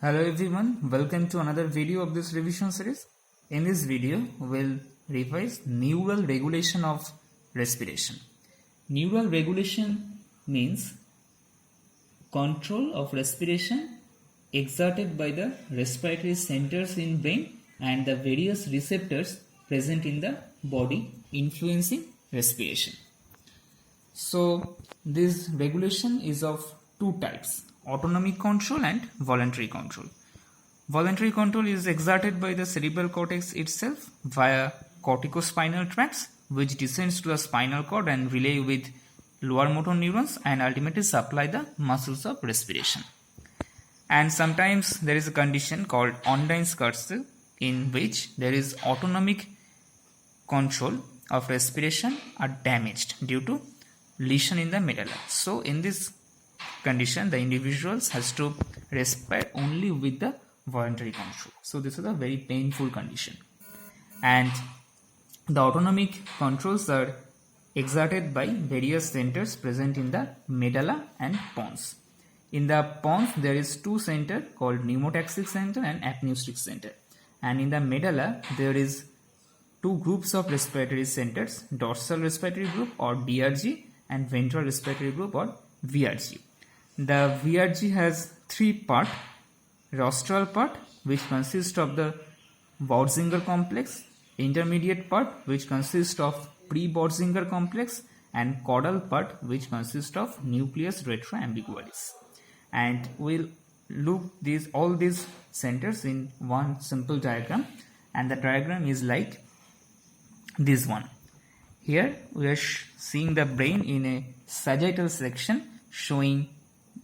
Hello everyone, welcome to another video of this revision series. In this video, we'll revise neural regulation of respiration. Neural regulation means control of respiration exerted by the respiratory centers in brain and the various receptors present in the body influencing respiration. So this regulation is of two types: autonomic control and voluntary control. Voluntary control is exerted by the cerebral cortex itself via corticospinal tracts, which descends to the spinal cord and relay with lower motor neurons and ultimately supply the muscles of respiration. And sometimes there is a condition called Ondine-Schurzle, in which there is autonomic control of respiration are damaged due to lesion in the medulla. So in this condition, the individuals has to respire only with the voluntary control. So this is a very painful condition. And the autonomic controls are exerted by various centers present in the medulla and pons. In the pons, there is two centers called pneumotaxic center and apneustic center. And in the medulla, there is two groups of respiratory centers: dorsal respiratory group or DRG and ventral respiratory group or VRG. The VRG has three parts: rostral part, which consists of the Botzinger complex; intermediate part, which consists of pre-Botzinger complex; and caudal part, which consists of nucleus retroambigualis. And we'll look all these centers in one simple diagram, and the diagram is like this one. Here we are seeing the brain in a sagittal section, showing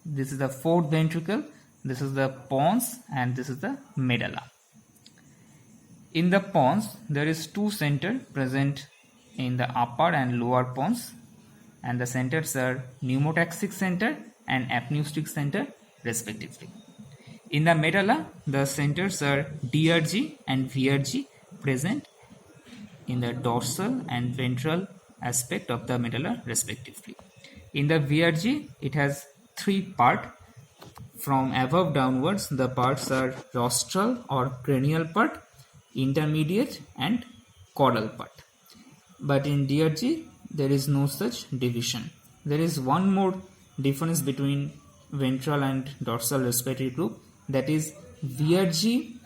this is the fourth ventricle, this is the pons, and this is the medulla. In the pons, there is two centers present in the upper and lower pons, and the centers are pneumotaxic center and apneustic center respectively. In the medulla, the centers are DRG and VRG present in the dorsal and ventral aspect of the medulla respectively. In the VRG, it has three parts. From above downwards, the parts are rostral or cranial part, intermediate and caudal part. But in DRG, there is no such division. There is one more difference between ventral and dorsal respiratory group, that is VRG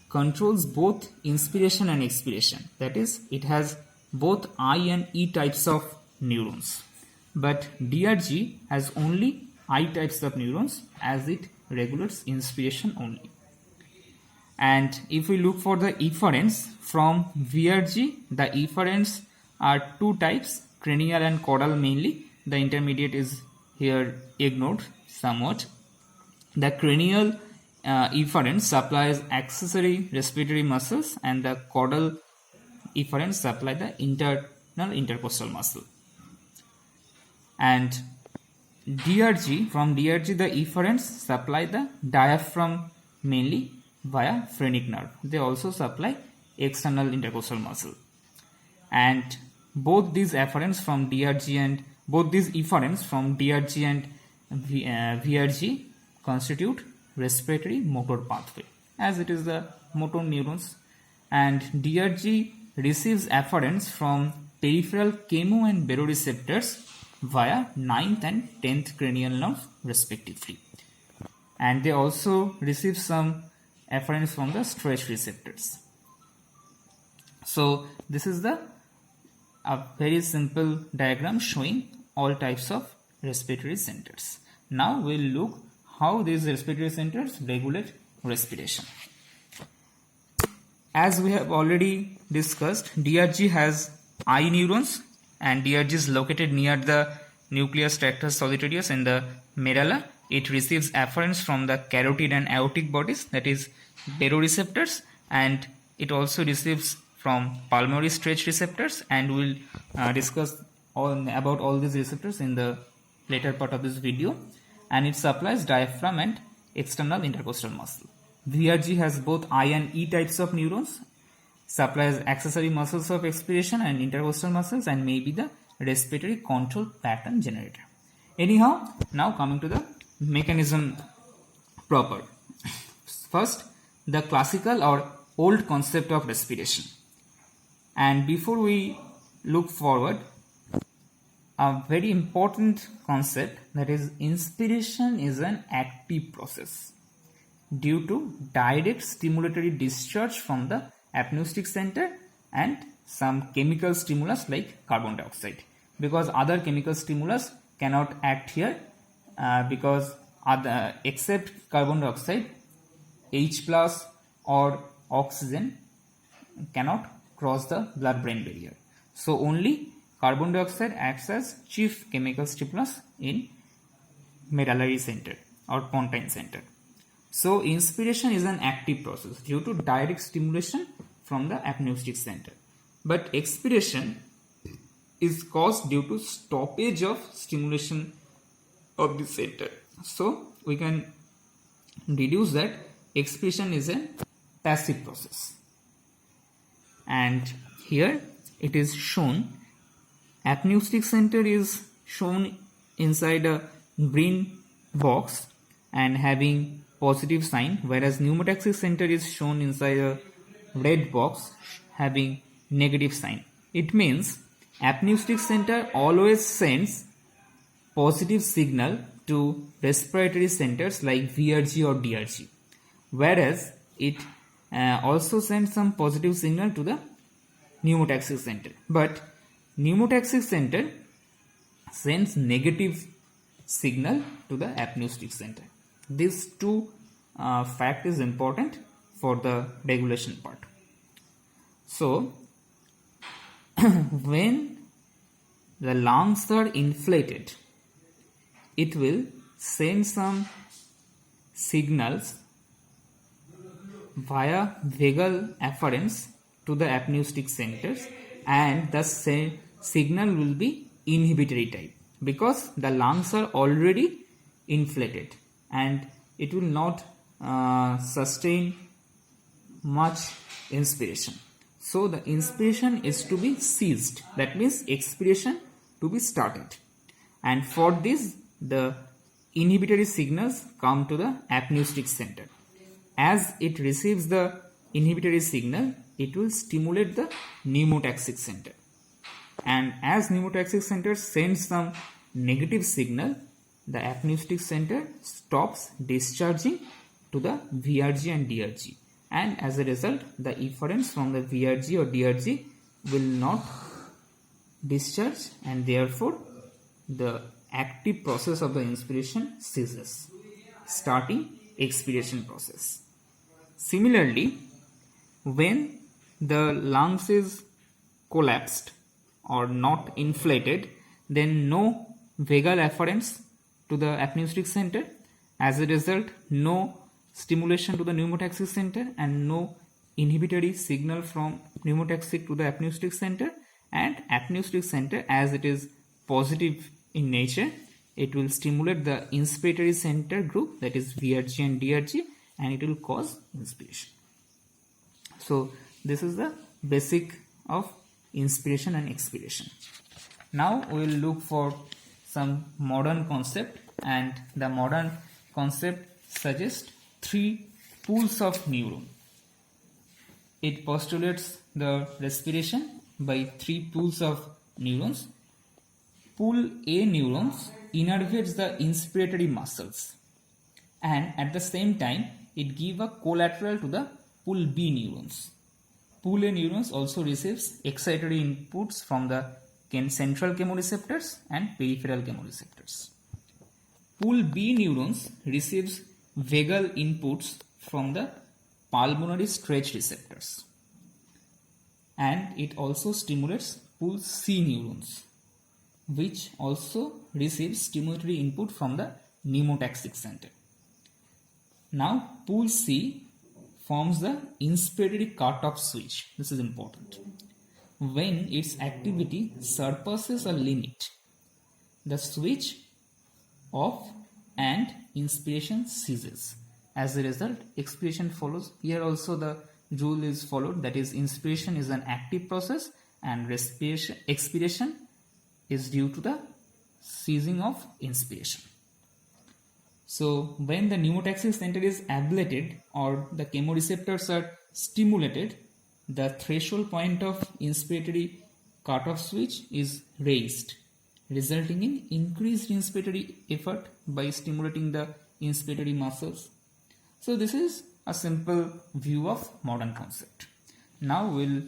controls both inspiration and expiration. That is, it has both I and E types of neurons. But DRG has only I types of neurons, as it regulates inspiration only. And if we look for the efferents from VRG, the efferents are two types, cranial and caudal mainly. The intermediate is here ignored somewhat. The cranial efferent supplies accessory respiratory muscles, and the caudal efferents supply the internal intercostal muscle. And from DRG, the efferents supply the diaphragm mainly via phrenic nerve. They also supply external intercostal muscle. And both these efferents from DRG and VRG constitute respiratory motor pathway, as it is the motor neurons. And DRG receives afferents from peripheral chemo and baroreceptors via 9th and 10th cranial nerve respectively. And they also receive some afferents from the stretch receptors. So this is a very simple diagram showing all types of respiratory centers. Now we'll look how these respiratory centers regulate respiration. As we have already discussed, DRG has I neurons, and DRG is located near the nucleus tractus solitarius in the medulla. It receives afferents from the carotid and aortic bodies, that is baroreceptors, and it also receives from pulmonary stretch receptors, and we'll discuss about all these receptors in the later part of this video. And it supplies diaphragm and external intercostal muscle. VRG has both I and E types of neurons, supplies accessory muscles of expiration and intercostal muscles, and may be the respiratory control pattern generator. Anyhow, now coming to the mechanism proper. First, the classical or old concept of respiration. And before we look forward, a very important concept, that is inspiration is an active process due to direct stimulatory discharge from the apneustic center and some chemical stimulus like carbon dioxide, because other chemical stimulus cannot act here because except carbon dioxide, H plus or oxygen cannot cross the blood-brain barrier. So only carbon dioxide acts as chief chemical stimulus in medullary center or pontine center. So inspiration is an active process due to direct stimulation from the apneustic center. But expiration is caused due to stoppage of stimulation of the center. So we can deduce that expiration is a passive process. And here it is shown, apneustic center is shown inside a green box and having positive sign, whereas pneumotaxic center is shown inside a red box having negative sign. It means apneustic center always sends positive signal to respiratory centers like VRG or DRG, whereas it also sends some positive signal to the pneumotaxic center. But pneumotaxic center sends negative signal to the apneustic center. These two fact is important for the regulation part. So when the lungs are inflated, it will send some signals via vagal afferents to the apneustic centers, and the signal will be inhibitory type because the lungs are already inflated and it will not sustain much inspiration. So the inspiration is to be ceased, that means expiration to be started, and for this the inhibitory signals come to the apneustic center. As it receives the inhibitory signal, it will stimulate the pneumotaxic center, and as pneumotaxic center sends some negative signal, the apneustic center stops discharging to the VRG and DRG, and as a result the efferents from the VRG or DRG will not discharge, and therefore the active process of the inspiration ceases, starting expiration process. Similarly, when the lungs is collapsed or not inflated, then no vagal afferents to the apneustic center. As a result, no stimulation to the pneumotaxic center and no inhibitory signal from pneumotaxic to the apneustic center, and apneustic center, as it is positive in nature, it will stimulate the inspiratory center group, that is VRG and DRG, and it will cause inspiration. So this is the basic of inspiration and expiration. Now we will look for some modern concept, and the modern concept suggests 3 pools of neuron. It postulates the respiration by 3 pools of neurons. Pool A neurons innervates the inspiratory muscles, and at the same time it gives a collateral to the pool B neurons. Pool A neurons also receives excitatory inputs from the central chemoreceptors and peripheral chemoreceptors. Pool B neurons receives vagal inputs from the pulmonary stretch receptors, and it also stimulates pool C neurons, which also receives stimulatory input from the pneumotaxic center. Now pool C forms the inspiratory cutoff switch. This is important. When its activity surpasses a limit, the switch off and inspiration ceases. As a result, expiration follows. Here also the rule is followed, that is inspiration is an active process and expiration is due to the ceasing of inspiration. So when the pneumotaxic center is ablated or the chemoreceptors are stimulated, the threshold point of inspiratory cutoff switch is raised, resulting in increased inspiratory effort by stimulating the inspiratory muscles. So this is a simple view of modern concept. Now we'll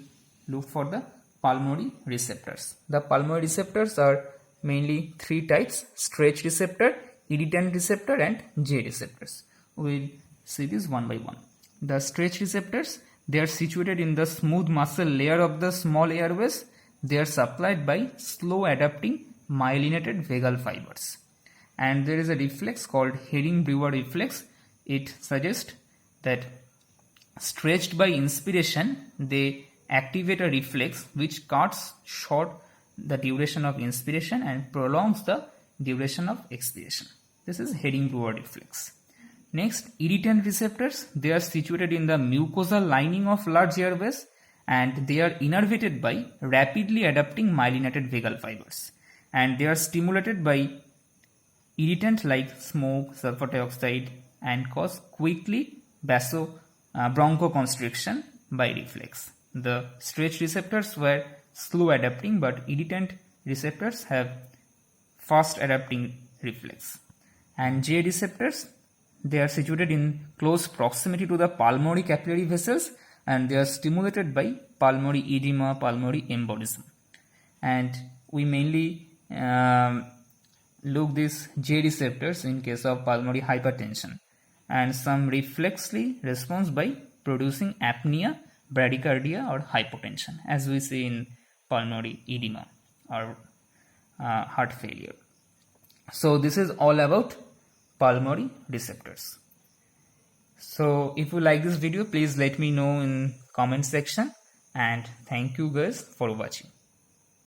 look for the pulmonary receptors. The pulmonary receptors are mainly three types: stretch receptor, irritant receptor and J receptors. We'll see this one by one. The stretch receptors, they are situated in the smooth muscle layer of the small airways. They are supplied by slow adapting myelinated vagal fibers. And there is a reflex called Hering-Breuer reflex. It suggests that stretched by inspiration, they activate a reflex which cuts short the duration of inspiration and prolongs the duration of expiration. This is Hering-Breuer reflex. Next, irritant receptors, they are situated in the mucosal lining of large airways and they are innervated by rapidly adapting myelinated vagal fibers, and they are stimulated by irritant like smoke, sulfur dioxide, and cause quickly bronchoconstriction by reflex. The stretch receptors were slow adapting, but irritant receptors have fast adapting reflex. And J receptors, they are situated in close proximity to the pulmonary capillary vessels and they are stimulated by pulmonary edema, pulmonary embolism. And we mainly look these J receptors in case of pulmonary hypertension, and some reflexly responds by producing apnea, bradycardia or hypotension, as we see in pulmonary edema or heart failure. So this is all about pulmonary receptors. So if you like this video, please let me know in comment section, and thank you guys for watching.